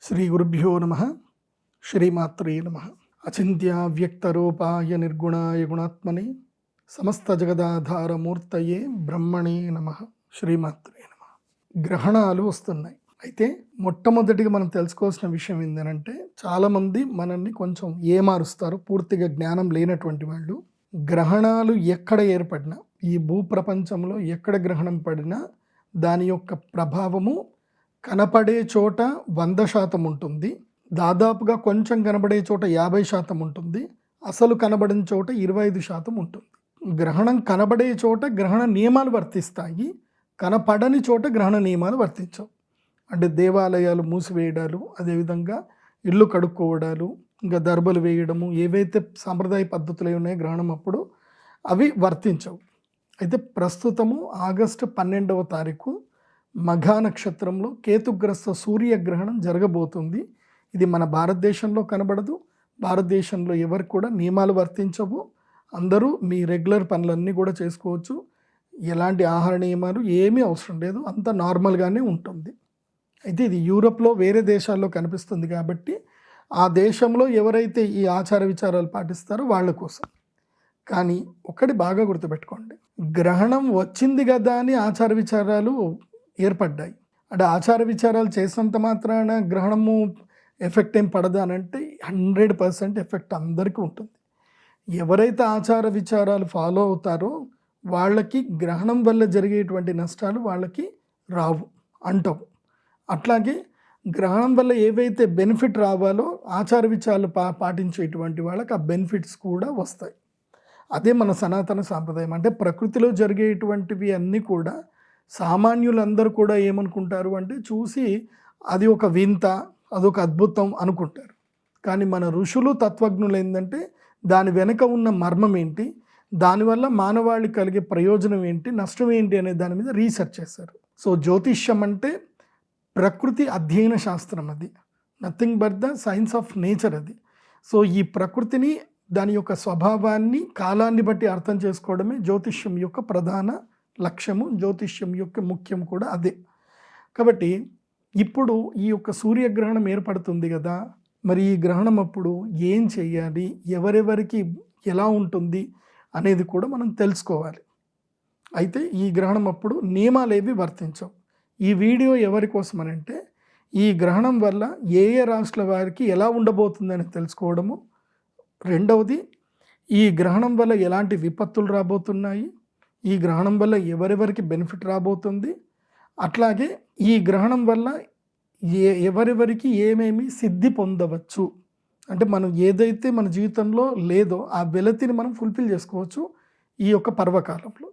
శ్రీ గురుభ్యో నమః. శ్రీమాత్రే నమః. అచింత్య వ్యక్తరూపాయ నిర్గుణాయ గుణాత్మనే సమస్త జగదాధారమూర్తయే బ్రహ్మణే నమః. శ్రీమాత్రే నమః. గ్రహణాలు వస్తున్నాయి. అయితే మొట్టమొదటిగా మనం తెలుసుకోవాల్సిన విషయం ఏంటంటే, చాలామంది మనల్ని కొంచెం ఏమారుస్తారు, పూర్తిగా జ్ఞానం లేనటువంటి వాళ్ళు. గ్రహణాలు ఎక్కడ ఏర్పడినా, ఈ భూప్రపంచంలో ఎక్కడ గ్రహణం పడినా దాని యొక్క ప్రభావము కనపడే చోట 100% ఉంటుంది, దాదాపుగా కొంచెం కనబడే చోట 50% ఉంటుంది, అసలు కనబడిన చోట 25% ఉంటుంది. గ్రహణం కనబడే చోట గ్రహణ నియమాలు వర్తిస్తాయి, కనపడని చోట గ్రహణ నియమాలు వర్తించవు. అంటే దేవాలయాలు మూసివేయడాలు, అదేవిధంగా ఇల్లు కడుక్కోవడాలు, ఇంకా దర్బలు వేయడము, ఏవైతే సాంప్రదాయ పద్ధతులు ఉన్నాయో గ్రహణం అప్పుడు అవి వర్తించవు. అయితే ప్రస్తుతము ఆగస్టు 12వ తారీఖు మఘా నక్షత్రంలో కేతుగ్రస్త సూర్యగ్రహణం జరగబోతుంది. ఇది మన భారతదేశంలో కనబడదు, భారతదేశంలో ఎవరికి కూడా నియమాలు వర్తించవు. అందరూ మీ రెగ్యులర్ పనులన్నీ కూడా చేసుకోవచ్చు, ఎలాంటి ఆహార నియమాలు ఏమీ అవసరం లేదు, అంత నార్మల్గానే ఉంటుంది. అయితే ఇది యూరోప్లో వేరే దేశాల్లో కనిపిస్తుంది కాబట్టి ఆ దేశంలో ఎవరైతే ఈ ఆచార విచారాలు పాటిస్తారో వాళ్ళ కోసం. కానీ ఒకటి బాగా గుర్తుపెట్టుకోండి, గ్రహణం వచ్చింది కదా అని ఆచార విచారాలు ఏర్పడ్డాయి. అంటే ఆచార విచారాలు చేసినంత మాత్రాన గ్రహణము ఎఫెక్ట్ ఏం పడదు అని అంటే 100% ఎఫెక్ట్ అందరికీ ఉంటుంది. ఎవరైతే ఆచార విచారాలు ఫాలో అవుతారో వాళ్ళకి గ్రహణం వల్ల జరిగేటువంటి నష్టాలు వాళ్ళకి రావు, అంటవు. అట్లాగే గ్రహణం వల్ల ఏవైతే బెనిఫిట్ రావాలో ఆచార విచారాలు పాటించేటువంటి వాళ్ళకి ఆ బెనిఫిట్స్ కూడా వస్తాయి. అదే మన సనాతన సాంప్రదాయం. అంటే ప్రకృతిలో జరిగేటువంటివి అన్నీ కూడా సామాన్యులందరూ కూడా ఏమనుకుంటారు అంటే, చూసి అది ఒక వింత, అదొక అద్భుతం అనుకుంటారు. కానీ మన ఋషులు తత్వజ్ఞులు ఏంటంటే దాని వెనుక ఉన్న మర్మం ఏంటి, దానివల్ల మానవాళికి కలిగే ప్రయోజనం ఏంటి, నష్టం ఏంటి అనే దాని మీద రీసెర్చ్ చేశారు. సో జ్యోతిష్యం అంటే ప్రకృతి అధ్యయన శాస్త్రం, అది nothing but the science of nature. అది సో ఈ ప్రకృతిని, దాని యొక్క స్వభావాన్ని, కాలాన్ని బట్టి అర్థం చేసుకోవడమే జ్యోతిష్యం యొక్క ప్రధాన లక్ష్యము, జ్యోతిష్యం యొక్క ముఖ్యం కూడా అదే. కాబట్టి ఇప్పుడు ఈ యొక్క సూర్యగ్రహణం ఏర్పడుతుంది కదా, మరి ఈ గ్రహణం అప్పుడు ఏం చేయాలి, ఎవరెవరికి ఎలా ఉంటుంది అనేది కూడా మనం తెలుసుకోవాలి. అయితే ఈ గ్రహణం అప్పుడు నియమాలు ఏవి వర్తించవు. ఈ వీడియో ఎవరి కోసం అని అంటే, ఈ గ్రహణం వల్ల ఏ ఏ రాష్ట్రాల వారికి ఎలా ఉండబోతుందని తెలుసుకోవడము, రెండవది ఈ గ్రహణం వల్ల ఎలాంటి విపత్తులు రాబోతున్నాయి, ఈ గ్రహణం వల్ల ఎవరెవరికి బెనిఫిట్ రాబోతుంది, అట్లాగే ఈ గ్రహణం వల్ల ఎవరెవరికి ఏమేమి సిద్ధి పొందవచ్చు, అంటే మనం ఏదైతే మన జీవితంలో లేదో ఆ వెలతిని మనం ఫుల్ఫిల్ చేసుకోవచ్చు ఈ యొక్క పర్వకాలంలో.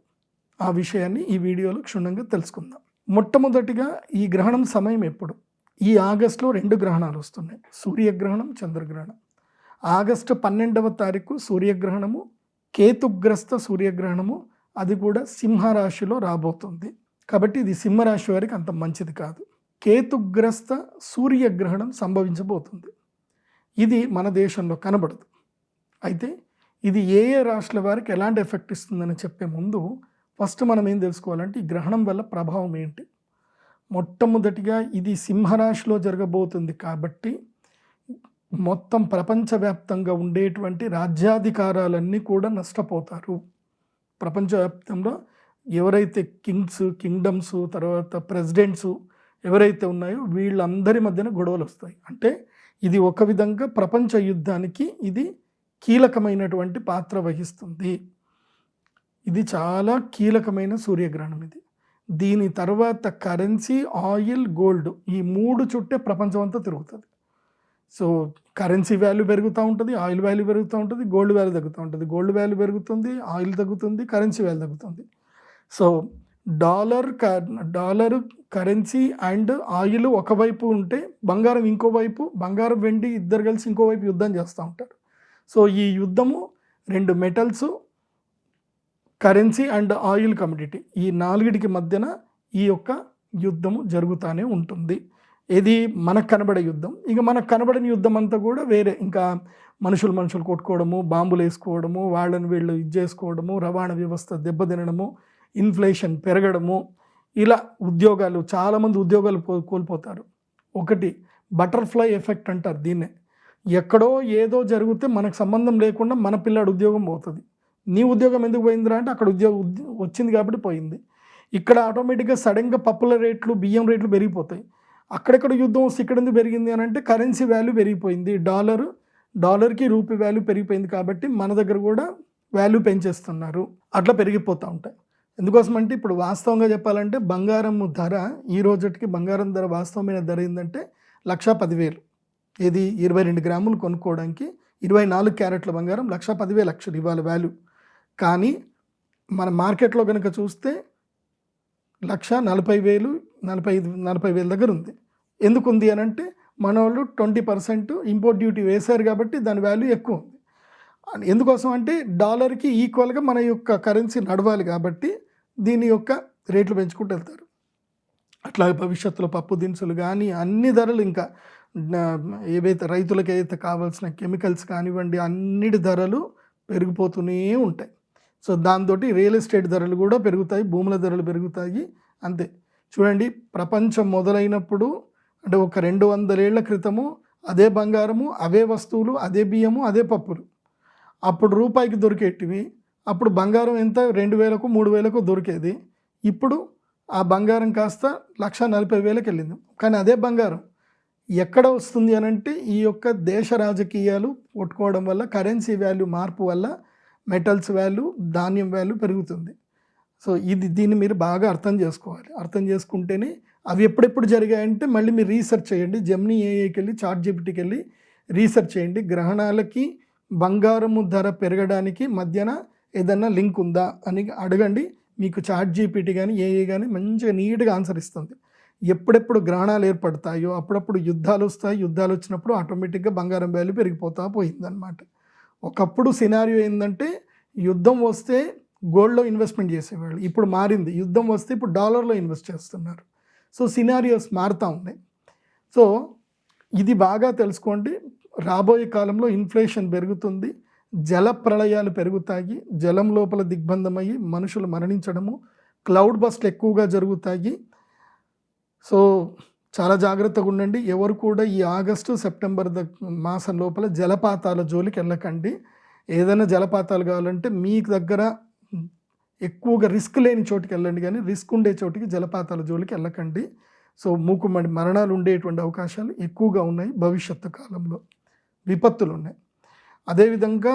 ఆ విషయాన్ని ఈ వీడియోలో క్షుణ్ణంగా తెలుసుకుందాం. మొట్టమొదటిగా ఈ గ్రహణం సమయం ఎప్పుడు? ఈ ఆగస్టులో 2 గ్రహణాలు వస్తున్నాయి, సూర్యగ్రహణం, చంద్రగ్రహణం. ఆగస్టు 12వ తారీఖు సూర్యగ్రహణము, కేతుగ్రస్త సూర్యగ్రహణము, అది కూడా సింహరాశిలో రాబోతుంది. కాబట్టి ఇది సింహరాశి వారికి అంత మంచిది కాదు. కేతుగ్రస్త సూర్యగ్రహణం సంభవించబోతుంది. ఇది మన దేశంలో కనబడదు. అయితే ఇది ఏ ఏ రాశుల వారికి ఎలాంటి ఎఫెక్ట్ ఇస్తుందని చెప్పే ముందు ఫస్ట్ మనం ఏం తెలుసుకోవాలంటే, ఈ గ్రహణం వల్ల ప్రభావం ఏంటి. మొట్టమొదటిగా ఇది సింహరాశిలో జరగబోతుంది కాబట్టి మొత్తం ప్రపంచవ్యాప్తంగా ఉండేటువంటి రాజ్యాధికారాలన్నీ కూడా నష్టపోతారు. ప్రపంచవ్యాప్తంలో ఎవరైతే కింగ్స్, కింగ్డమ్స్, తర్వాత ప్రెసిడెంట్స్ ఎవరైతే ఉన్నాయో వీళ్ళందరి మధ్యన గొడవలు వస్తాయి. అంటే ఇది ఒక విధంగా ప్రపంచ యుద్ధానికి ఇది కీలకమైనటువంటి పాత్ర వహిస్తుంది. ఇది చాలా కీలకమైన సూర్యగ్రహణం. ఇది దీని తర్వాత కరెన్సీ, ఆయిల్, గోల్డ్, ఈ 3 చుట్టే ప్రపంచం అంతా తిరుగుతుంది. సో కరెన్సీ వాల్యూ పెరుగుతూ ఉంటుంది, ఆయిల్ వాల్యూ పెరుగుతూ ఉంటుంది, గోల్డ్ వాల్యూ తగ్గుతూ ఉంటుంది. గోల్డ్ వాల్యూ పెరుగుతుంది, ఆయిల్ తగ్గుతుంది, కరెన్సీ వాల్యూ తగ్గుతుంది. So dollar currency and oil ఒకవైపు ఉంటే బంగారం ఇంకోవైపు, బంగారం వెండి ఇద్దరు కలిసి ఇంకోవైపు యుద్ధం చేస్తూ ఉంటారు. సో ఈ యుద్ధము 2 metals, currency and oil commodity, ఈ 4టికి మధ్యన ఈ యొక్క యుద్ధము జరుగుతూనే ఉంటుంది. ఇది మనకు కనబడే యుద్ధం. ఇక మనకు కనబడని యుద్ధం అంతా కూడా వేరే, ఇంకా మనుషులు కొట్టుకోవడము, బాంబులు వేసుకోవడము, వాళ్ళని వీళ్ళు ఇది చేసుకోవడము, రవాణా వ్యవస్థ దెబ్బతినడము, ఇన్ఫ్లేషన్ పెరగడము, ఇలా చాలామంది ఉద్యోగాలు కోల్పోతారు. ఒకటి బటర్ఫ్లై ఎఫెక్ట్ అంటారు దీన్నే. ఎక్కడో ఏదో జరిగితే మనకు సంబంధం లేకుండా మన పిల్లాడు ఉద్యోగం పోతుంది. నీ ఉద్యోగం ఎందుకు పోయిందిరా అంటే అక్కడ ఉద్యోగం వచ్చింది కాబట్టి పోయింది. ఇక్కడ ఆటోమేటిక్గా సడన్గా పప్పుల రేట్లు, బియ్యం రేట్లు పెరిగిపోతాయి. అక్కడెక్కడ యుద్ధం వస్తే ఇక్కడ ఎందుకు పెరిగింది అని అంటే కరెన్సీ వాల్యూ పెరిగిపోయింది. డాలర్కి రూపీ వాల్యూ పెరిగిపోయింది కాబట్టి మన దగ్గర కూడా వాల్యూ పెంచేస్తున్నారు. అట్లా పెరిగిపోతూ ఉంటాయి. ఎందుకోసం అంటే ఇప్పుడు వాస్తవంగా చెప్పాలంటే బంగారం ధర ఈ రోజుకి బంగారం ధర వాస్తవమైన ధర ఏంటంటే 1,10,000. ఇది 22 గ్రాములు కొనుక్కోవడానికి 24 క్యారెట్ల బంగారం 1,10,000 ఇవాళ వాల్యూ. కానీ మన మార్కెట్లో కనుక చూస్తే 1,40,000, 45,000 దగ్గర ఉంది. ఎందుకు ఉంది అని అంటే మన వాళ్ళు 20% ఇంపోర్ట్ డ్యూటీ వేశారు కాబట్టి దాని వాల్యూ ఎక్కువ ఉంది. ఎందుకోసం అంటే డాలర్కి ఈక్వల్గా మన యొక్క కరెన్సీ నడవాలి కాబట్టి దీని యొక్క రేట్లు పెంచుకుంటూ వెళ్తారు. అట్లాగే భవిష్యత్తులో పప్పు దినుసులు కానీ అన్ని ధరలు ఇంకా ఏవైతే రైతులకు ఏదైతే కావాల్సిన కెమికల్స్ కానివ్వండి అన్నిటి ధరలు పెరిగిపోతూనే ఉంటాయి. సో దాంతో రియల్ ఎస్టేట్ ధరలు కూడా పెరుగుతాయి, భూముల ధరలు పెరుగుతాయి. అంతే. చూడండి, ప్రపంచం మొదలైనప్పుడు అంటే ఒక 200 ఏళ్ల క్రితము అదే బంగారము, అవే వస్తువులు, అదే బియ్యము, అదే పప్పులు. అప్పుడు రూపాయికి దొరికేటివి. అప్పుడు బంగారం ఎంత 2,000కు 3,000కు దొరికేది. ఇప్పుడు ఆ బంగారం కాస్త 1,40,000కి వెళ్ళింది. కానీ అదే బంగారం ఎక్కడ వస్తుంది అని అంటే ఈ యొక్క దేశ రాజకీయాలు కొట్టుకోవడం వల్ల, కరెన్సీ వాల్యూ మార్పు వల్ల మెటల్స్ వాల్యూ, ధాన్యం వాల్యూ పెరుగుతుంది. సో దీన్ని మీరు బాగా అర్థం చేసుకోవాలి. అర్థం చేసుకుంటేనే అవి ఎప్పుడెప్పుడు జరిగాయంటే మళ్ళీ మీరు రీసెర్చ్ చేయండి. జెమినీ ఏఐకి వెళ్ళి, చాట్‌జీపీటీకి వెళ్ళి రీసెర్చ్ చేయండి. గ్రహణాలకి బంగారము ధర పెరగడానికి మధ్యన ఏదన్నా లింక్ ఉందా అని అడగండి. మీకు చాట్‌జీపీటీ కానీ ఏఐ కానీ మంచిగా నీట్గా ఆన్సర్ ఇస్తుంది. ఎప్పుడెప్పుడు గ్రహణాలు ఏర్పడతాయో అప్పుడప్పుడు యుద్ధాలు వస్తాయి. యుద్ధాలు వచ్చినప్పుడు ఆటోమేటిక్గా బంగారం వాల్యూ పెరిగిపోతూ పోయిందనమాట. ఒకప్పుడు సినారియో ఏంటంటే యుద్ధం వస్తే గోల్డ్లో ఇన్వెస్ట్మెంట్ చేసేవాళ్ళు. ఇప్పుడు మారింది. యుద్ధం వస్తే ఇప్పుడు డాలర్లో ఇన్వెస్ట్ చేస్తున్నారు. సో సినారియోస్ మారుతూ ఉన్నాయి. సో ఇది బాగా తెలుసుకోండి. రాబోయే కాలంలో ఇన్ఫ్లేషన్ పెరుగుతుంది, జల ప్రళయాలు పెరుగుతాయి, జలం లోపల దిగ్బంధమయ్యి మనుషులు మరణించడము, క్లౌడ్ బస్ట్లు ఎక్కువగా జరుగుతాయి. సో చాలా జాగ్రత్తగా ఉండండి. ఎవరు కూడా ఈ ఆగస్టు, సెప్టెంబర్ మాసం లోపల జలపాతాల జోలికి వెళ్ళకండి. ఏదైనా జలపాతాలు కావాలంటే మీకు దగ్గర ఎక్కువగా రిస్క్ లేని చోటుకి వెళ్ళండి, కానీ రిస్క్ ఉండే చోటికి జలపాతాల జోలికి వెళ్ళకండి. సో మూకుమ్మడి మరణాలు ఉండేటువంటి అవకాశాలు ఎక్కువగా ఉన్నాయి. భవిష్యత్తు కాలంలో విపత్తులు ఉన్నాయి. అదేవిధంగా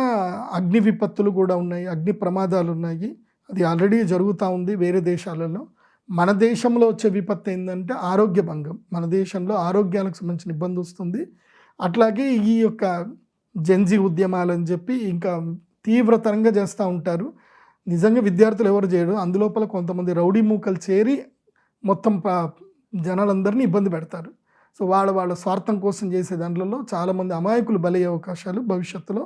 అగ్ని విపత్తులు కూడా ఉన్నాయి, అగ్ని ప్రమాదాలు ఉన్నాయి. అది ఆల్రెడీ జరుగుతూ ఉంది వేరే దేశాలలో. మన దేశంలో వచ్చే విపత్తు ఏంటంటే ఆరోగ్య భంగం. మన దేశంలో ఆరోగ్యాలకు సంబంధించిన ఇబ్బంది వస్తుంది. అట్లాగే ఈ యొక్క జెన్జీ ఉద్యమాలని చెప్పి ఇంకా తీవ్రతరంగా చేస్తూ ఉంటారు. నిజంగా విద్యార్థులు ఎవరు చేయరు. అందులోపల కొంతమంది రౌడీ మూకలు చేరి మొత్తం జనాలందరినీ ఇబ్బంది పెడతారు. సో వాళ్ళ స్వార్థం కోసం చేసే దాంట్లో చాలామంది అమాయకులు బలయ్యే అవకాశాలు భవిష్యత్తులో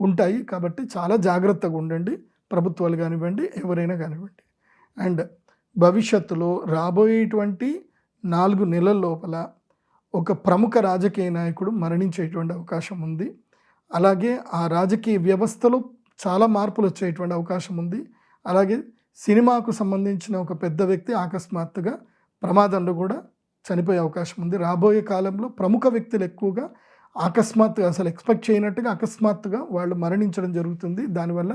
ఉంటాయి. కాబట్టి చాలా జాగ్రత్తగా ఉండండి, ప్రభుత్వాలు కానివ్వండి, ఎవరైనా కానివ్వండి. అండ్ భవిష్యత్తులో రాబోయేటువంటి 4 నెలల లోపల ఒక ప్రముఖ రాజకీయ నాయకుడు మరణించేటువంటి అవకాశం ఉంది. అలాగే ఆ రాజకీయ వ్యవస్థలో చాలా మార్పులు వచ్చేటువంటి అవకాశం ఉంది. అలాగే సినిమాకు సంబంధించిన ఒక పెద్ద వ్యక్తి అకస్మాత్తుగా ప్రమాదంలో కూడా చనిపోయే అవకాశం ఉంది. రాబోయే కాలంలో ప్రముఖ వ్యక్తులు ఎక్కువగా అకస్మాత్తుగా, అసలు ఎక్స్పెక్ట్ చేయనట్టుగా అకస్మాత్తుగా వాళ్ళు మరణించడం జరుగుతుంది. దానివల్ల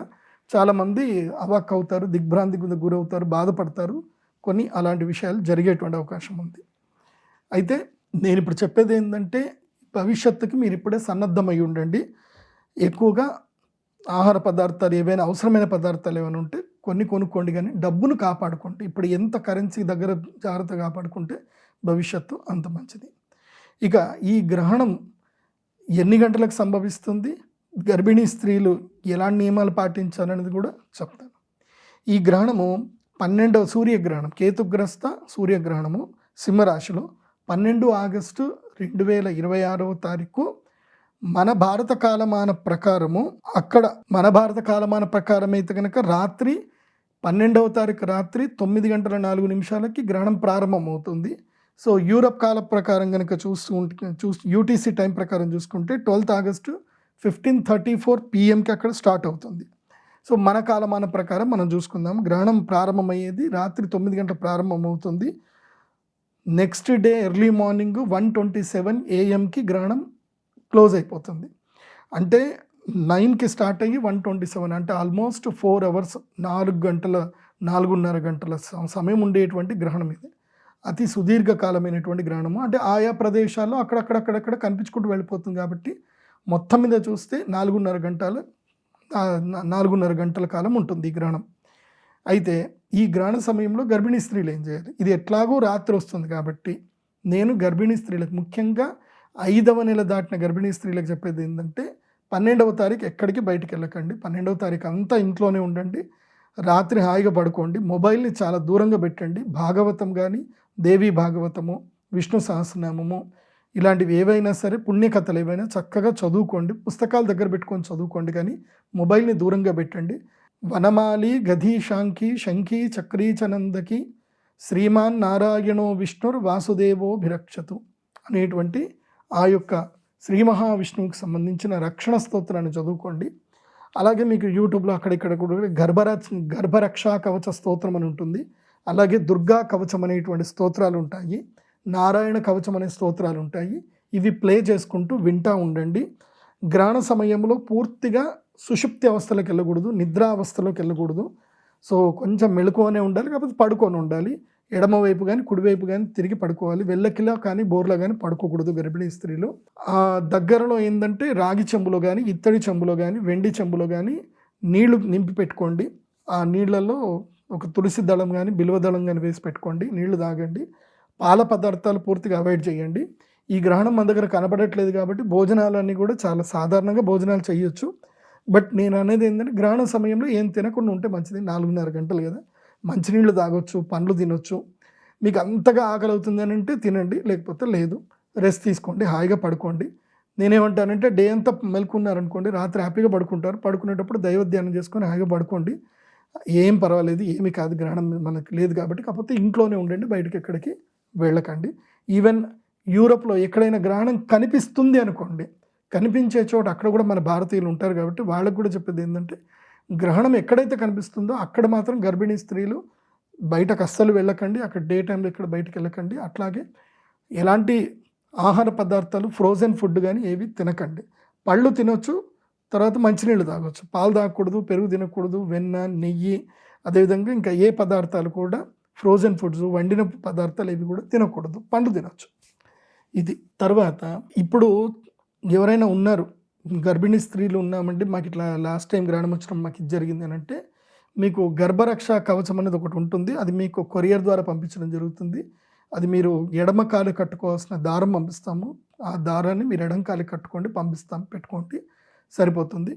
చాలామంది అవాక్ అవుతారు, దిగ్భ్రాంతికి గురవుతారు, బాధపడతారు. కొన్ని అలాంటి విషయాలు జరిగేటువంటి అవకాశం ఉంది. అయితే నేను ఇప్పుడు చెప్పేది ఏంటంటే భవిష్యత్తుకి మీరు ఇప్పుడే సన్నద్ధమై ఉండండి. ఎక్కువగా ఆహార పదార్థాలు, ఏవైనా అవసరమైన పదార్థాలు ఏమైనా ఉంటే కొన్ని కొనుక్కోండి, కానీ డబ్బును కాపాడుకోండి. ఇప్పుడు ఎంత కరెన్సీ దగ్గర జాగ్రత్త కాపాడుకుంటే భవిష్యత్తు అంత మంచిది. ఇక ఈ గ్రహణం ఎన్ని గంటలకు సంభవిస్తుంది, గర్భిణీ స్త్రీలు ఎలాంటి నియమాలు పాటించాలనేది కూడా చెప్తాను. ఈ గ్రహణము 12వ సూర్యగ్రహణం, కేతుగ్రస్త సూర్యగ్రహణము సింహరాశిలో 12 ఆగస్టు 2026వ తారీఖు మన భారత కాలమాన ప్రకారము. అక్కడ మన భారత కాలమాన ప్రకారం అయితే కనుక రాత్రి 12వ తారీఖు రాత్రి 9:04 గ్రహణం ప్రారంభమవుతుంది. సో యూరప్ కాల ప్రకారం కనుక యూటీసీ టైం ప్రకారం చూసుకుంటే 12th ఆగస్టు 15:34 PM అక్కడ స్టార్ట్ అవుతుంది. సో మన కాలమాన ప్రకారం మనం చూసుకుందాం. గ్రహణం ప్రారంభమయ్యేది రాత్రి 9 గంటల ప్రారంభమవుతుంది. Next day early morning 1:27 AM గ్రహణం క్లోజ్ అయిపోతుంది. అంటే 9కి స్టార్ట్ అయ్యి 1:27 అంటే ఆల్మోస్ట్ 4 అవర్స్, 4.5 గంటల సమయం ఉండేటువంటి గ్రహణం ఇది. అతి సుదీర్ఘకాలమైనటువంటి గ్రహణము. అంటే ఆయా ప్రదేశాల్లో అక్కడక్కడ కనిపించుకుంటూ వెళ్ళిపోతుంది కాబట్టి మొత్తం మీద చూస్తే 4.5 గంటల కాలం ఉంటుంది ఈ గ్రహణం. అయితే ఈ గ్రహణ సమయంలో గర్భిణీ స్త్రీలు ఏం చేయాలి? ఇది ఎట్లాగో రాత్రి వస్తుంది కాబట్టి నేను గర్భిణీ స్త్రీలకు, ముఖ్యంగా 5వ నెల దాటిన గర్భిణీ స్త్రీలకు చెప్పేది ఏంటంటే 12వ తారీఖు ఎక్కడికి బయటికి వెళ్ళకండి. 12వ తారీఖు అంతా ఇంట్లోనే ఉండండి. రాత్రి హాయిగా పడుకోండి. మొబైల్ని చాలా దూరంగా పెట్టండి. భాగవతం కానీ, దేవీ భాగవతము, విష్ణు సహస్రనామము, ఇలాంటివి ఏవైనా సరే పుణ్యకథలు ఏవైనా చక్కగా చదువుకోండి. పుస్తకాల దగ్గర పెట్టుకొని చదువుకోండి, కానీ మొబైల్ని దూరంగా పెట్టండి. వనమాలి గధీశాంకి శంఖీ చక్రీచనందకి శ్రీమాన్ నారాయణో విష్ణుర్ వాసుదేవో భిరక్షతు అనేటువంటి ఆ యొక్క శ్రీ మహావిష్ణువుకి సంబంధించిన రక్షణ స్తోత్రాన్ని చదువుకోండి. అలాగే మీకు యూట్యూబ్లో అక్కడిక్కడ కూడా గర్భరక్షా కవచ స్తోత్రం అని ఉంటుంది. అలాగే దుర్గా కవచం అనేటువంటి స్తోత్రాలు ఉంటాయి. నారాయణ కవచం అనే స్తోత్రాలు ఉంటాయి. ఇవి ప్లే చేసుకుంటూ వింటూ ఉండండి. గ్రహణ సమయంలో పూర్తిగా సుషుప్తి అవస్థలోకి వెళ్ళకూడదు, నిద్రావస్థలోకి వెళ్ళకూడదు. సో కొంచెం మెళుకువనే ఉండాలి, కాకపోతే పడుకొని ఉండాలి. ఎడమవైపు కానీ కుడివైపు కానీ తిరిగి పడుకోవాలి. వెళ్ళకిలా కానీ బోర్లా కానీ పడుకోకూడదు గర్భిణీ స్త్రీలు. ఆ దగ్గరలో ఏంటంటే రాగి చెంబులో కానీ, ఇత్తడి చెంబులో కానీ, వెండి చెంబులో కానీ నీళ్లు నింపి పెట్టుకోండి. ఆ నీళ్లలో ఒక తులసి దళం కానీ, బిల్వ దళం కానీ వేసి పెట్టుకోండి. నీళ్లు తాగండి. పాల పదార్థాలు పూర్తిగా అవాయిడ్ చేయండి. ఈ గ్రహణం మన దగ్గర కనబడట్లేదు కాబట్టి భోజనాలన్నీ కూడా చాలా సాధారణంగా భోజనాలు చేయొచ్చు. బట్ నేను అనేది ఏంటంటే గ్రహణ సమయంలో ఏం తినకుండా ఉంటే మంచిది. 4.5 గంటలు కదా, మంచినీళ్ళు తాగొచ్చు, పండ్లు తినొచ్చు. మీకు అంతగా ఆకలి అవుతుంది అని అంటే తినండి, లేకపోతే లేదు. రెస్ట్ తీసుకోండి, హాయిగా పడుకోండి. నేనేమంటానంటే డే అంతా మెలుకున్నారనుకోండి, రాత్రి హ్యాపీగా పడుకుంటారు. పడుకునేటప్పుడు దైవధ్యానం చేసుకొని హాయిగా పడుకోండి. ఏం పర్వాలేదు, ఏమి కాదు, గ్రహణం మనకు లేదు కాబట్టి. కాకపోతే ఇంట్లోనే ఉండండి, బయటకి ఎక్కడికి వెళ్ళకండి. ఈవెన్ యూరోప్లో ఎక్కడైనా గ్రహణం కనిపిస్తుంది అనుకోండి, కనిపించే చోట అక్కడ కూడా మన భారతీయులు ఉంటారు కాబట్టి వాళ్ళకు కూడా చెప్పేది ఏంటంటే గ్రహణం ఎక్కడైతే కనిపిస్తుందో అక్కడ మాత్రం గర్భిణీ స్త్రీలు బయటకు అస్సలు వెళ్ళకండి. అక్కడ డే టైంలో ఇక్కడ బయటకు వెళ్ళకండి. అట్లాగే ఎలాంటి ఆహార పదార్థాలు, ఫ్రోజన్ ఫుడ్ కానీ ఏవి తినకండి. పళ్ళు తినొచ్చు, తర్వాత మంచినీళ్ళు తాగొచ్చు. పాలు తాగకూడదు, పెరుగు తినకూడదు, వెన్న, నెయ్యి, అదేవిధంగా ఇంకా ఏ పదార్థాలు కూడా ఫ్రోజన్ ఫుడ్స్, వండిన పదార్థాలు ఏవి కూడా తినకూడదు. పండ్లు తినొచ్చు. ఇది తర్వాత ఇప్పుడు ఎవరైనా ఉన్నారు గర్భిణీ స్త్రీలు ఉన్నామంటే మాకు ఇట్లా లాస్ట్ టైం గ్రహణం వచ్చినప్పుడు మాకు ఇది జరిగింది అని అంటే మీకు గర్భరక్ష కవచం అనేది ఒకటి ఉంటుంది. అది మీకు కొరియర్ ద్వారా పంపించడం జరుగుతుంది. అది మీరు ఎడమ కాలు కట్టుకోవాల్సిన దారం పంపిస్తాము. ఆ దారాన్ని మీరు ఎడమ కాలు కట్టుకోండి, పంపిస్తాం, పెట్టుకోండి, సరిపోతుంది.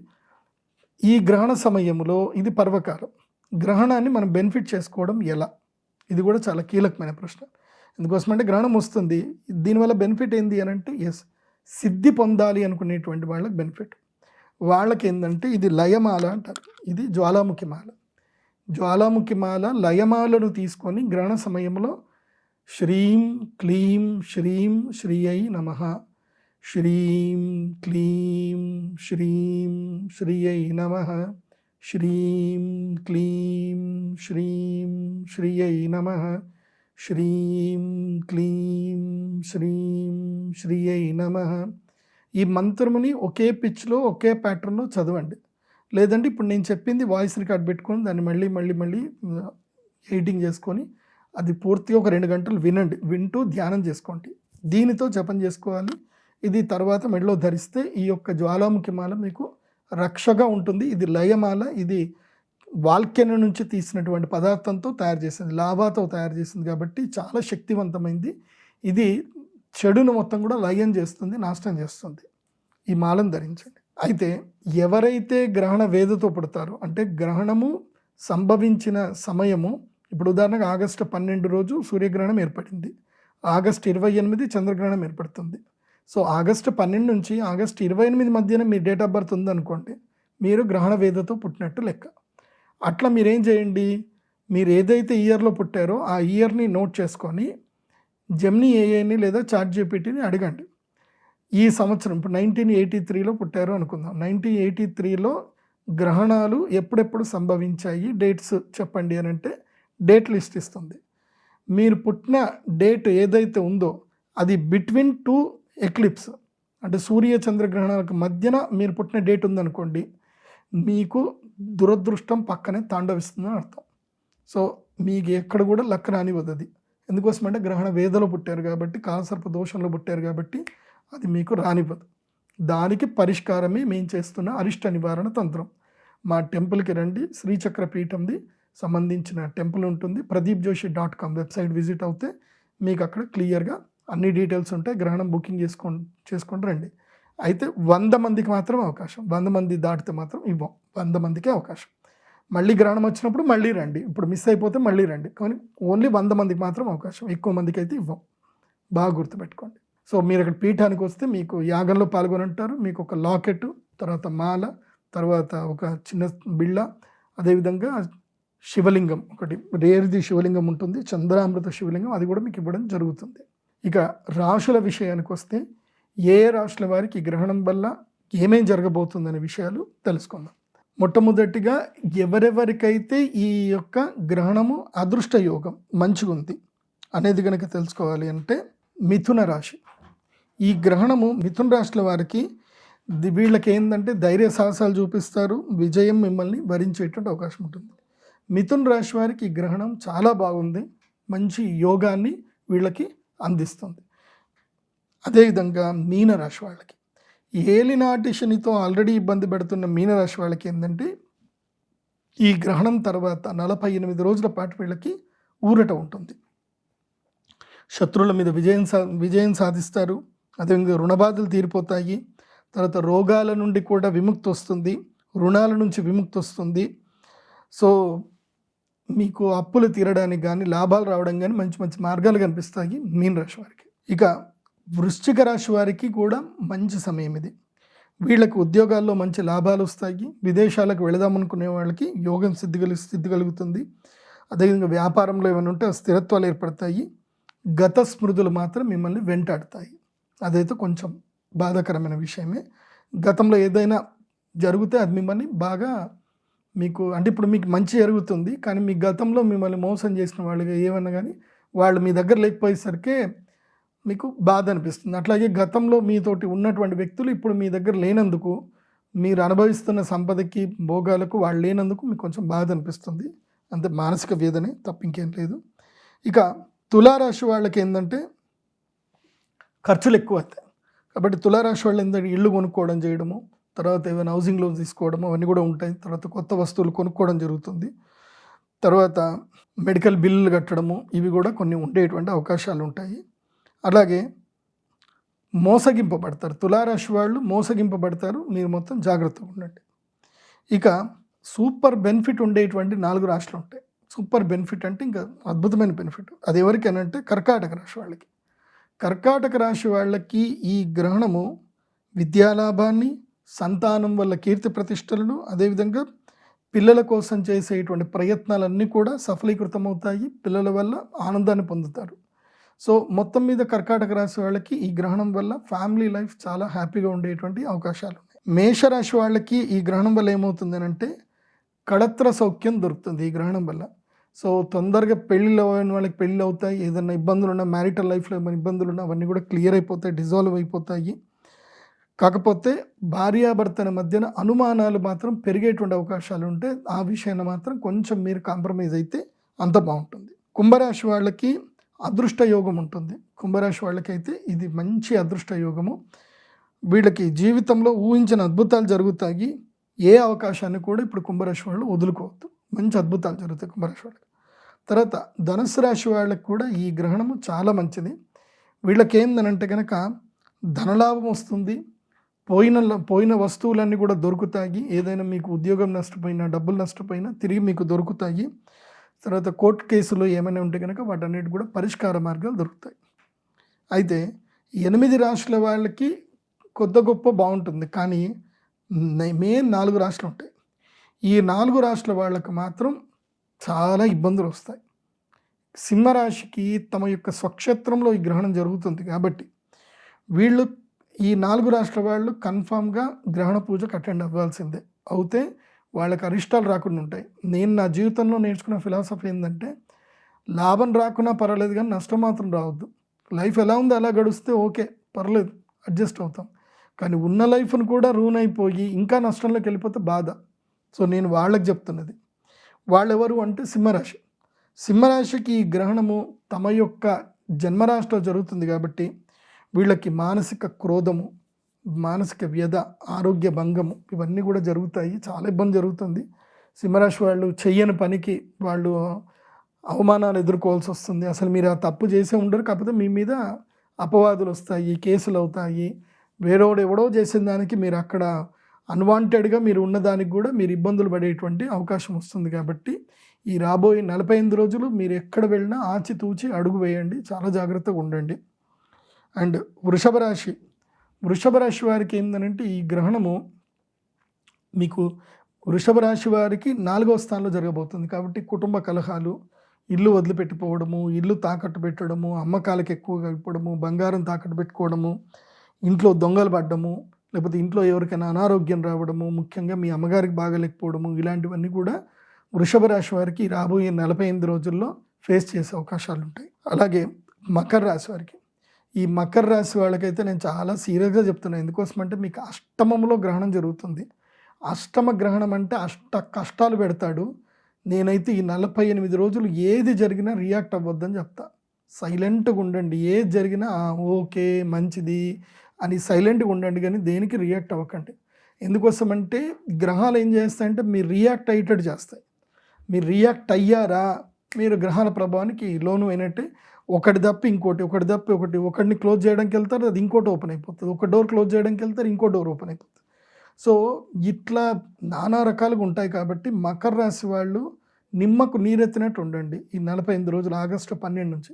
ఈ గ్రహణ సమయంలో ఇది పర్వకాలం. గ్రహణాన్ని మనం బెనిఫిట్ చేసుకోవడం ఎలా? ఇది కూడా చాలా కీలకమైన ప్రశ్న. ఎందుకోసమంటే గ్రహణం వస్తుంది, దీనివల్ల బెనిఫిట్ ఏంది అని అంటే సిద్ధి పొందాలి అనుకునేటువంటి వాళ్ళకి బెనిఫిట్. వాళ్ళకి ఏంటంటే ఇది లయమాల అంటారు. ఇది జ్వాలాముఖి మాల. జ్వాలాముఖి మాల లయమాలను తీసుకొని గ్రహణ సమయంలో శ్రీం క్లీం శ్రీం శ్రీయై నమః, శ్రీం క్లీం శ్రీం శ్రీయై నమః, శ్రీం క్లీం శ్రీం శ్రీయై నమః, శ్రీం క్లీం శ్రీం శ్రీయై నమః. ఈ మంత్రముని ఒకే పిచ్లో ఒకే ప్యాటర్న్లో చదవండి. లేదంటే ఇప్పుడు నేను చెప్పింది వాయిస్ రికార్డ్ పెట్టుకొని దాన్ని మళ్ళీ మళ్ళీ మళ్ళీ ఎడిటింగ్ చేసుకొని అది పూర్తిగా ఒక 2 గంటలు వినండి. వింటూ ధ్యానం చేసుకోండి. దీనితో జపం చేసుకోవాలి. ఇది తర్వాత మెడలో ధరిస్తే ఈ యొక్క జ్వాలాముఖి మాల మీకు రక్షగా ఉంటుంది. ఇది లయమాల. ఇది వాల్కెన్ నుంచి తీసినటువంటి పదార్థంతో తయారు చేసింది, లావాతో తయారు చేసింది కాబట్టి చాలా శక్తివంతమైంది. ఇది చెడును మొత్తం కూడా లయం చేస్తుంది, నాశనం చేస్తుంది. ఈ మాలను ధరించండి. అయితే ఎవరైతే గ్రహణ వేదతో పుడతారో అంటే గ్రహణము సంభవించిన సమయము, ఇప్పుడు ఉదాహరణకు ఆగస్టు 12 రోజు సూర్యగ్రహణం ఏర్పడింది, ఆగస్టు 28 చంద్రగ్రహణం ఏర్పడుతుంది. సో ఆగస్టు 12 నుంచి ఆగస్టు 28 మధ్యన మీ డేట్ ఆఫ్ బర్త్ ఉందనుకోండి, మీరు గ్రహణ వేదతో పుట్టినట్టు లెక్క. అట్లా మీరేం చేయండి, మీరు ఏదైతే ఇయర్లో పుట్టారో ఆ ఇయర్ని నోట్ చేసుకొని జెమినీ ఏఐని లేదా చాట్‌జీపీటీని అడగండి. ఈ సంవత్సరం ఇప్పుడు 1983లో పుట్టారు అనుకుందాం. 1983లో గ్రహణాలు ఎప్పుడెప్పుడు సంభవించాయి, డేట్స్ చెప్పండి అని అంటే డేట్ లిస్ట్ ఇస్తుంది. మీరు పుట్టిన డేట్ ఏదైతే ఉందో అది బిట్వీన్ 2 ఎక్లిప్స్, అంటే సూర్య చంద్రగ్రహణాలకు మధ్యన మీరు పుట్టిన డేట్ ఉందనుకోండి, మీకు దురదృష్టం పక్కనే తాండవిస్తుందని అర్థం. సో మీకు ఎక్కడ కూడా లక్ రానివ్వదు అది. ఎందుకోసమంటే గ్రహణ వేదలో పుట్టారు కాబట్టి, కాలసర్ప దోషంలో పుట్టారు కాబట్టి అది మీకు రానివ్వదు. దానికి పరిష్కారమే మేము చేస్తున్న అరిష్ట నివారణ తంత్రం. మా టెంపుల్కి రండి, శ్రీచక్ర పీఠంది సంబంధించిన టెంపుల్ ఉంటుంది. pradeepjoshi.com వెబ్సైట్ విజిట్ అవుతే మీకు అక్కడ క్లియర్గా అన్ని డీటెయిల్స్ ఉంటాయి. గ్రహణం బుకింగ్ చేసుకొని రండి. అయితే 100 మందికి మాత్రం అవకాశం, 100 మంది దాటితే మాత్రం ఇవ్వం, 100 మందికే అవకాశం. మళ్ళీ గ్రహణం వచ్చినప్పుడు మళ్ళీ రండి, ఇప్పుడు మిస్ అయిపోతే మళ్ళీ రండి, కానీ ఓన్లీ 100 మందికి మాత్రం అవకాశం, ఎక్కువ మందికి అయితే ఇవ్వం, బాగా గుర్తుపెట్టుకోండి. సో మీరు అక్కడ పీఠానికి వస్తే మీకు యాగంలో పాల్గొనంటారు, మీకు ఒక లాకెట్, తర్వాత మాల, తర్వాత ఒక చిన్న బిళ్ళ, అదేవిధంగా శివలింగం ఒకటి రేరిది శివలింగం ఉంటుంది, చంద్రామృత శివలింగం, అది కూడా మీకు ఇవ్వడం జరుగుతుంది. ఇక రాశుల విషయానికి వస్తే ఏ రాశుల వారికి గ్రహణం వల్ల ఏమేం జరగబోతుందనే విషయాలు తెలుసుకుందాం. మొట్టమొదటిగా ఎవరెవరికైతే ఈ యొక్క గ్రహణము అదృష్ట యోగం మంచిగా ఉంది అనేది కనుక తెలుసుకోవాలి అంటే మిథున రాశి. ఈ గ్రహణము మిథున రాశుల వారికి వీళ్ళకి ఏంటంటే ధైర్య సాహసాలు చూపిస్తారు, విజయం మిమ్మల్ని వరించేటువంటి అవకాశం ఉంటుంది. మిథున రాశి వారికి ఈ గ్రహణం చాలా బాగుంది, మంచి యోగాన్ని వీళ్ళకి అందిస్తుంది. అదేవిధంగా మీనరాశి వాళ్ళకి, ఏలినాటి శనితో ఆల్రెడీ ఇబ్బంది పెడుతున్న మీనరాశి వాళ్ళకి ఏంటంటే ఈ గ్రహణం తర్వాత 48 రోజుల పాటు వీళ్ళకి ఊరట ఉంటుంది. శత్రువుల మీద విజయం సాధిస్తారు. అదేవిధంగా రుణబాధలు తీరిపోతాయి. తర్వాత రోగాల నుండి కూడా విముక్తి వస్తుంది, రుణాల నుంచి విముక్తి వస్తుంది. సో మీకు అప్పులు తీరడానికి కానీ లాభాలు రావడం కానీ మంచి మంచి మార్గాలు కనిపిస్తాయి మీనరాశి వారికి. ఇక వృశ్చిక రాశి వారికి కూడా మంచి సమయం ఇది. వీళ్ళకి ఉద్యోగాల్లో మంచి లాభాలు వస్తాయి. విదేశాలకు వెళదామనుకునే వాళ్ళకి యోగం సిద్ధి కలుగుతుంది. అదేవిధంగా వ్యాపారంలో ఏమైనా ఉంటే స్థిరత్వాలు ఏర్పడతాయి. గత స్మృతులు మాత్రం మిమ్మల్ని వెంటాడుతాయి. అదైతే కొంచెం బాధాకరమైన విషయమే. గతంలో ఏదైనా జరిగితే అది మిమ్మల్ని బాగా మీకు అంటే ఇప్పుడు మీకు మంచి జరుగుతుంది, కానీ మీ గతంలో మిమ్మల్ని మోసం చేసిన వాళ్ళు ఏమన్నా కానీ వాళ్ళు మీ దగ్గర లేకపోయేసరికి మీకు బాధ అనిపిస్తుంది. అట్లాగే గతంలో మీతోటి ఉన్నటువంటి వ్యక్తులు ఇప్పుడు మీ దగ్గర లేనందుకు, మీరు అనుభవిస్తున్న సంపదకి భోగాలకు వాళ్ళు లేనందుకు మీకు కొంచెం బాధ అనిపిస్తుంది. అంతే, మానసిక వేదనే తప్ప ఇంకేం లేదు. ఇక తులారాశి వాళ్ళకి ఏంటంటే ఖర్చులు ఎక్కువ అవుతాయి. కాబట్టి తులారాశి వాళ్ళు ఏంటంటే ఇల్లు కొనుక్కోవడం చేయడము, తర్వాత ఏమైనా హౌసింగ్ లోన్స్ తీసుకోవడము అవన్నీ కూడా ఉంటాయి. తర్వాత కొత్త వస్తువులు కొనుక్కోవడం జరుగుతుంది. తర్వాత మెడికల్ బిల్లులు కట్టడము ఇవి కూడా కొన్ని ఉండేటువంటి అవకాశాలు ఉంటాయి. అలాగే మోసగింపబడతారు, తులారాశి వాళ్ళు మోసగింపబడతారు, మీరు మొత్తం జాగ్రత్తగా ఉండండి. ఇక సూపర్ బెనిఫిట్ ఉండేటువంటి 4 రాశులు ఉంటాయి. సూపర్ బెనిఫిట్ అంటే ఇంకా అద్భుతమైన బెనిఫిట్. అది ఎవరికైనా కర్కాటక రాశి వాళ్ళకి. కర్కాటక రాశి వాళ్ళకి ఈ గ్రహణము విద్యాలాభాన్ని, సంతానం వల్ల కీర్తి ప్రతిష్టలను, అదేవిధంగా పిల్లల కోసం చేసేటువంటి ప్రయత్నాలన్నీ కూడా సఫలీకృతమవుతాయి. పిల్లల వల్ల ఆనందాన్ని పొందుతారు. సో మొత్తం మీద కర్కాటక రాశి వాళ్ళకి ఈ గ్రహణం వల్ల ఫ్యామిలీ లైఫ్ చాలా హ్యాపీగా ఉండేటువంటి అవకాశాలు ఉన్నాయి. మేషరాశి వాళ్ళకి ఈ గ్రహణం వల్ల ఏమవుతుంది అంటే కళత్ర సౌఖ్యం దొరుకుతుంది ఈ గ్రహణం వల్ల. సో తొందరగా పెళ్ళిళ్ళు అయిన వాళ్ళకి పెళ్ళి అవుతాయి. ఏదైనా ఇబ్బందులు ఉన్నా, మ్యారిటల్ లైఫ్లో ఏమైనా ఇబ్బందులు ఉన్నా అవన్నీ కూడా క్లియర్ అయిపోతాయి, డిజాల్వ్ అయిపోతాయి. కాకపోతే భార్యాభర్తల మధ్యన అనుమానాలు మాత్రం పెరిగేటువంటి అవకాశాలు ఉంటే ఆ విషయాన్ని మాత్రం కొంచెం మీరు కాంప్రమైజ్ అయితే అంత బాగుంటుంది. కుంభరాశి వాళ్ళకి అదృష్ట యోగం ఉంటుంది. కుంభరాశి వాళ్ళకైతే ఇది మంచి అదృష్ట యోగము. వీళ్ళకి జీవితంలో ఊహించిన అద్భుతాలు జరుగుతాయి. ఏ అవకాశాన్ని కూడా ఇప్పుడు కుంభరాశి వాళ్ళు వదులుకోవద్దు, మంచి అద్భుతాలు జరుగుతాయి కుంభరాశి వాళ్ళకి. తర్వాత ధనుసు రాశి వాళ్ళకి కూడా ఈ గ్రహణము చాలా మంచిది. వీళ్ళకి ఏందనంటే కనుక ధనలాభం వస్తుంది, పోయిన వస్తువులన్నీ కూడా దొరుకుతాయి. ఏదైనా మీకు ఉద్యోగం నష్టపోయినా, డబ్బులు నష్టపోయినా తిరిగి మీకు దొరుకుతాయి. తర్వాత కోర్టు కేసులు ఏమైనా ఉంటే కనుక వాటన్నిటి కూడా పరిష్కార మార్గాలు దొరుకుతాయి. అయితే 8 రాశుల వాళ్ళకి కొద్ది గొప్ప బాగుంటుంది, కానీ మెయిన్ 4 రాశులు ఉంటాయి. ఈ 4 రాశుల వాళ్ళకి మాత్రం చాలా ఇబ్బందులు వస్తాయి. సింహరాశికి తమ యొక్క స్వక్షేత్రంలో ఈ గ్రహణం జరుగుతుంది కాబట్టి వీళ్ళు ఈ 4 రాశుల వాళ్ళు కన్ఫామ్గా గ్రహణ పూజకు అటెండ్ అవ్వాల్సిందే. అవుతే వాళ్ళకి అరిష్టాలు రాకుండా ఉంటాయి. నేను నా జీవితంలో నేర్చుకున్న ఫిలాసఫీ ఏంటంటే లాభం రాకున్నా పర్వాలేదు కానీ నష్టం మాత్రం రావద్దు. లైఫ్ ఎలా ఉందో అలా గడిస్తే ఓకే, పర్లేదు, అడ్జస్ట్ అవుతాం. కానీ ఉన్న లైఫ్ను కూడా రూన్ అయిపోయి ఇంకా నష్టంలోకి వెళ్ళిపోతే బాధ. సో నేను వాళ్ళకి చెప్తున్నది, వాళ్ళెవరు అంటే సింహరాశి. సింహరాశికి ఈ గ్రహణము తమ యొక్క జన్మరాశిలో జరుగుతుంది కాబట్టి వీళ్ళకి మానసిక క్రోధము, మానసిక వ్యధ, ఆరోగ్య భంగము ఇవన్నీ కూడా జరుగుతాయి. చాలా ఇబ్బంది జరుగుతుంది. సింహరాశి వాళ్ళు చెయ్యని పనికి వాళ్ళు అవమానాలు ఎదుర్కోవాల్సి వస్తుంది. అసలు మీరు ఆ తప్పు చేసే ఉండరు, కాకపోతే మీ మీద అపవాదులు వస్తాయి, కేసులు అవుతాయి. వేరేవాడు ఎవడో చేసిన దానికి మీరు అక్కడ అన్వాంటెడ్గా మీరు ఉన్నదానికి కూడా మీరు ఇబ్బందులు పడేటువంటి అవకాశం వస్తుంది. కాబట్టి ఈ రాబోయే 45 రోజులు మీరు ఎక్కడ వెళ్ళినా ఆచితూచి అడుగు వేయండి, చాలా జాగ్రత్తగా ఉండండి. అండ్ వృషభ రాశి వారికి ఏంటంటే ఈ గ్రహణము మీకు వృషభ రాశి వారికి 4వ స్థానంలో జరగబోతుంది. కాబట్టి కుటుంబ కలహాలు, ఇల్లు వదిలిపెట్టిపోవడము, ఇల్లు తాకట్టు పెట్టడము, అమ్మకాలకు ఎక్కువగా ఇవ్వడము, బంగారం తాకట్టు పెట్టుకోవడము, ఇంట్లో దొంగలు పడ్డము, లేకపోతే ఇంట్లో ఎవరికైనా అనారోగ్యం రావడము, ముఖ్యంగా మీ అమ్మగారికి బాగాలేకపోవడము, ఇలాంటివన్నీ కూడా వృషభ రాశి వారికి రాబోయే 45 రోజుల్లో ఫేస్ చేసే అవకాశాలు ఉంటాయి. అలాగే మకర రాశి వారికి, ఈ మకర రాశి వాళ్ళకైతే నేను చాలా సీరియస్గా చెప్తున్నాను. ఎందుకోసమంటే మీకు అష్టమంలో గ్రహణం జరుగుతుంది. అష్టమ గ్రహణం అంటే అష్ట కష్టాలు పెడతాడు. నేనైతే ఈ 48 రోజులు ఏది జరిగినా రియాక్ట్ అవ్వద్దని చెప్తా. సైలెంట్గా ఉండండి. ఏది జరిగినా ఓకే మంచిది అని సైలెంట్గా ఉండండి, కానీ దేనికి రియాక్ట్ అవ్వకండి. ఎందుకోసమంటే గ్రహాలు ఏం చేస్తాయంటే మీరు రియాక్ట్ అయ్యేటట్టు చేస్తాయి. మీరు రియాక్ట్ అయ్యారా మీరు గ్రహాల ప్రభావానికి లోను అయినట్టే. ఒకటి తప్ప ఇంకోటి, ఒకటి తప్ప ఒకటి, ఒకటిని క్లోజ్ చేయడానికి వెళ్తారు, అది ఇంకోటి ఓపెన్ అయిపోతుంది. ఒక డోర్ క్లోజ్ చేయడానికి వెళ్తారు, ఇంకో డోర్ ఓపెన్ అయిపోతుంది. సో ఇట్లా నానా రకాలుగా ఉంటాయి. కాబట్టి మకర రాశి వాళ్ళు నిమ్మకు నీరెత్తినట్టు ఉండండి ఈ 45 రోజులు. ఆగస్టు 12 నుంచి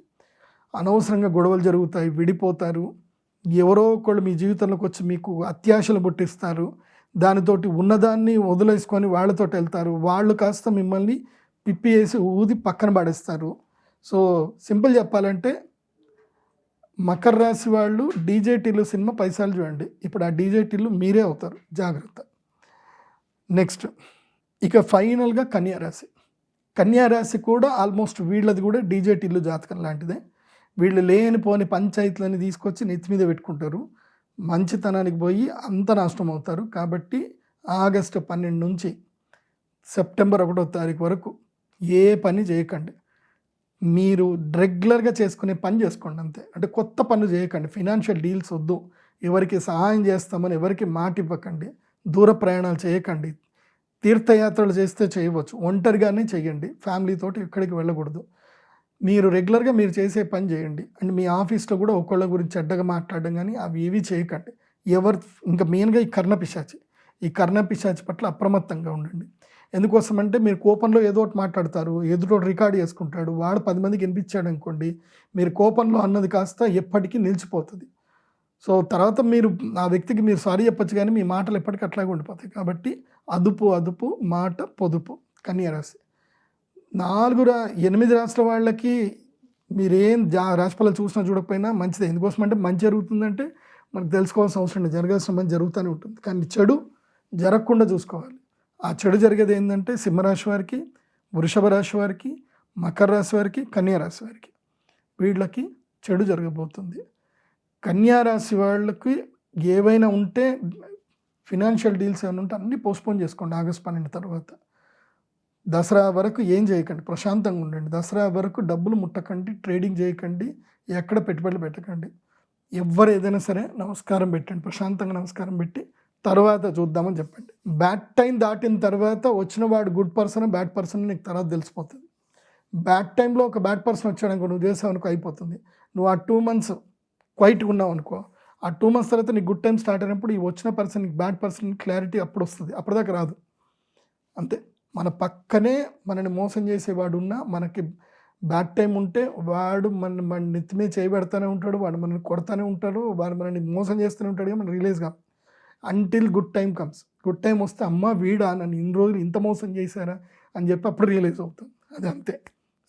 అనవసరంగా గొడవలు జరుగుతాయి, విడిపోతారు. ఎవరో ఒకళ్ళు మీ జీవితంలోకి వచ్చి మీకు అత్యాశలు పుట్టిస్తారు. దానితోటి ఉన్నదాన్ని వదిలేసుకొని వాళ్ళతో వెళ్తారు. వాళ్ళు కాస్త మిమ్మల్ని పిప్పి వేసి ఊది పక్కన పడేస్తారు. సో సింపుల్ చెప్పాలంటే మకర రాశి వాళ్ళు డీజే టిల్లు సినిమా పైసలు చూడండి. ఇప్పుడు ఆ డీజే టిల్లు మీరే అవుతారు, జాగ్రత్త. నెక్స్ట్ ఇక ఫైనల్గా కన్యారాశి కూడా ఆల్మోస్ట్ వీళ్ళది కూడా డీజే టిల్లు జాతకం లాంటిదే. వీళ్ళు లేనిపోని పంచాయతీలని తీసుకొచ్చి నెత్తి మీద పెట్టుకుంటారు, మంచితనానికి పోయి అంత నాశనం అవుతారు. కాబట్టి ఆగస్టు 12 నుంచి సెప్టెంబర్ 1వ తారీఖు వరకు ఏ పని చేయకండి. మీరు రెగ్యులర్గా చేసుకునే పని చేసుకోండి అంతే. అంటే కొత్త పనులు చేయకండి. ఫినాన్షియల్ డీల్స్ వద్దు. ఎవరికి సహాయం చేస్తామని ఎవరికి మాట ఇవ్వకండి. దూర ప్రయాణాలు చేయకండి. తీర్థయాత్రలు చేస్తే చేయవచ్చు, ఒంటరిగానే చేయండి. ఫ్యామిలీతోటి ఎక్కడికి వెళ్ళకూడదు. మీరు రెగ్యులర్గా మీరు చేసే పని చేయండి. అండ్ మీ ఆఫీస్లో కూడా ఒకళ్ళ గురించి చెడ్డగా మాట్లాడడం కానీ అవి ఏవి చేయకండి. ఇంకా మెయిన్గా ఈ కర్ణపిశాచి పట్ల అప్రమత్తంగా ఉండండి. ఎందుకోసమంటే మీరు కోపంలో ఏదో ఒకటి మాట్లాడతారు, ఎదుటోటి రికార్డ్ చేసుకుంటాడు, వాడు 10 మందికి వినిపించాడు అనుకోండి, మీరు కోపంలో అన్నది కాస్త ఎప్పటికీ నిలిచిపోతుంది. సో తర్వాత మీరు ఆ వ్యక్తికి మీరు సారీ చెప్పచ్చు, కానీ మీ మాటలు ఎప్పటికీ అట్లాగే ఉండిపోతాయి. కాబట్టి అదుపు మాట పొదుపు. కన్యారాశి 8 రాష్ట్రాల వాళ్ళకి మీరేం రాశిఫలాలు చూసినా చూడకపోయినా మంచిదే. ఎందుకోసమంటే మంచి జరుగుతుందంటే మనకు తెలుసుకోవాల్సిన అవసరం లేదు, జరగాల్సిన మంచి జరుగుతూనే ఉంటుంది. కానీ చెడు జరగకుండా చూసుకోవాలి. ఆ చెడు జరిగేది ఏంటంటే సింహరాశి వారికి, వృషభ రాశి వారికి, మకర రాశి వారికి, కన్యారాశి వారికి వీళ్ళకి చెడు జరగబోతుంది. కన్యారాశి వాళ్ళకి ఏవైనా ఉంటే ఫినాన్షియల్ డీల్స్ ఏమైనా ఉంటే అన్నీ పోస్ట్పోన్ చేసుకోండి ఆగస్టు 12 తర్వాత. దసరా వరకు ఏం చేయకండి, ప్రశాంతంగా ఉండండి. దసరా వరకు డబ్బులు ముట్టకండి, ట్రేడింగ్ చేయకండి, ఎక్కడ పెట్టుబడులు పెట్టకండి. ఎవరు ఏదైనా సరే నమస్కారం పెట్టండి, ప్రశాంతంగా నమస్కారం పెట్టి తర్వాత చూద్దామని చెప్పండి. బ్యాడ్ టైం దాటిన తర్వాత వచ్చిన వాడు గుడ్ పర్సన్ బ్యాడ్ పర్సన్ నీకు తర్వాత తెలిసిపోతుంది. బ్యాడ్ టైంలో ఒక బ్యాడ్ పర్సన్ వచ్చాడనుకో, నువ్వు చేసావు అనుకో అయిపోతుంది. నువ్వు ఆ 2 months క్వైట్గా ఉన్నావు అనుకో, ఆ 2 months తర్వాత నీకు గుడ్ టైం స్టార్ట్ అయినప్పుడు ఈ వచ్చిన పర్సన్ బ్యాడ్ పర్సన్ క్లారిటీ అప్పుడు వస్తుంది, అప్పటిదాకా రాదు. అంతే. మన పక్కనే మనని మోసం చేసేవాడు ఉన్నా మనకి బ్యాడ్ టైం ఉంటే వాడు మన నెత్తి మీద చేయబెడతానే ఉంటాడు, వాడు మనల్ని కొడతానే ఉంటాడు, వాడు మనల్ని మోసం చేస్తూనే ఉంటాడు. మనం రిలీజ్ కాదు until good time comes. Good time వస్తే అమ్మ వీడా నన్ను ఇన్ని రోజులు ఇంత మోసం చేశారా అని చెప్పి అప్పుడు రియలైజ్ అవుతాం. అది అంతే.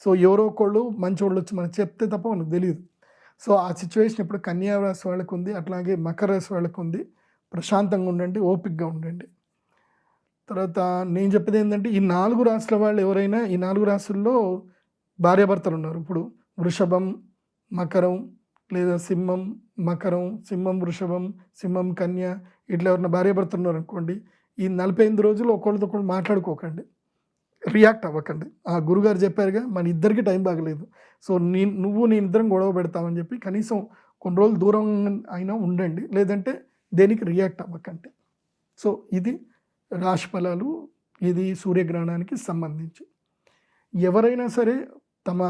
సో ఎవరో ఒకళ్ళు మంచి వాళ్ళు వచ్చి మనకు చెప్తే తప్ప మనకు తెలియదు. సో ఆ సిచ్యువేషన్ ఇప్పుడు కన్యా రాశి వాళ్ళకు ఉంది, అట్లాగే మకర రాశి వాళ్ళకు ఉంది. ప్రశాంతంగా ఉండండి, ఓపికగా ఉండండి. తర్వాత నేను చెప్పేది ఏంటంటే ఈ 4 రాశుల వాళ్ళు ఎవరైనా ఈ 4 రాశుల్లో భార్యాభర్తలు ఉన్నారు. ఇప్పుడు వృషభం మకరం, లేదా సింహం మకరం, సింహం వృషభం, సింహం కన్య, ఇట్లా ఎవరైనా భార్యాభర్తలు ఉన్నారు అనుకోండి, ఈ 45 రోజులు ఒకళ్ళతో ఒకళ్ళు మాట్లాడుకోకండి, రియాక్ట్ అవ్వకండి. ఆ గురుగారు చెప్పారుగా, మన ఇద్దరికి టైం బాగలేదు, సో నువ్వు నేను ఇద్దరం గొడవ పెడతామని చెప్పి కనీసం కొన్ని రోజులు దూరం అయినా ఉండండి, లేదంటే దేనికి రియాక్ట్ అవ్వకండి. సో ఇది రాశి ఫలాలు, ఇది సూర్యగ్రహణానికి సంబంధించి. ఎవరైనా సరే తమ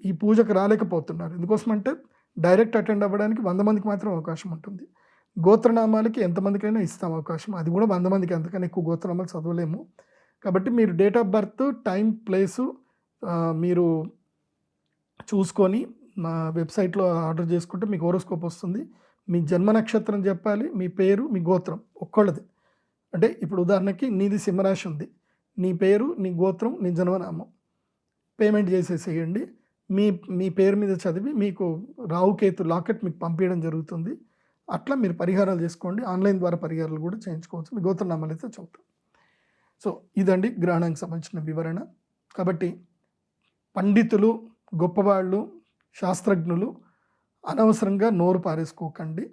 ఈ పూజకు రాలేకపోతున్నారు, ఎందుకోసమంటే డైరెక్ట్ అటెండ్ అవ్వడానికి 100 మందికి మాత్రం అవకాశం ఉంటుంది. గోత్రనామాలకి ఎంతమందికైనా ఇస్తాం అవకాశం, అది కూడా 100 మందికి, అంతకన్నా ఎక్కువ గోత్రనామాలు చదవలేము. కాబట్టి మీరు date of birth, time, place మీరు చూసుకొని మా వెబ్సైట్లో ఆర్డర్ చేసుకుంటే మీకు హోరోస్కోప్ వస్తుంది. మీ జన్మ నక్షత్రం చెప్పాలి, మీ పేరు, మీ గోత్రం ఒక్కళ్ళది. అంటే ఇప్పుడు ఉదాహరణకి నీది సింహరాశి ఉంది, నీ పేరు, నీ గోత్రం, నీ జన్మనామం పేమెంట్ చేసేసేయండి. మీ పేరు మీద చదివి మీకు రావుకేతు లాకెట్ మీకు పంపించడం జరుగుతుంది. అట్లా మీరు పరిహారాలు చేసుకోండి. ఆన్లైన్ ద్వారా పరిహారాలు కూడా చేయించుకోవచ్చు. మీ గోత్రనామాలు అయితే చదువుతాం. సో ఇదండి గ్రహణానికి సంబంధించిన వివరణ. కాబట్టి పండితులు, గొప్పవాళ్ళు, శాస్త్రజ్ఞులు అనవసరంగా నోరు పారేసుకోకండి.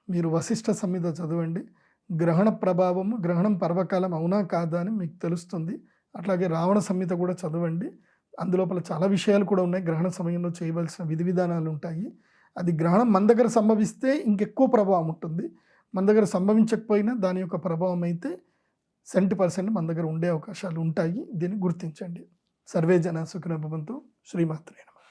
మీరు వశిష్ఠ సంహిత చదవండి. గ్రహణ ప్రభావము, గ్రహణం పర్వకాలం అవునా కాదా అని మీకు తెలుస్తుంది. అట్లాగే రావణ సంహిత కూడా చదవండి. అందులోపల చాలా విషయాలు కూడా ఉన్నాయి. గ్రహణ సమయంలో చేయవలసిన విధి విధానాలు ఉంటాయి. అది గ్రహణం మన దగ్గర సంభవిస్తే ఇంకెక్కువ ప్రభావం ఉంటుంది. మన దగ్గర సంభవించకపోయినా దాని యొక్క ప్రభావం అయితే 70% మన దగ్గర ఉండే అవకాశాలు ఉంటాయి. దీన్ని గుర్తించండి. సర్వే జన సుఖినో భవంతు. శ్రీమాత్రే నమః.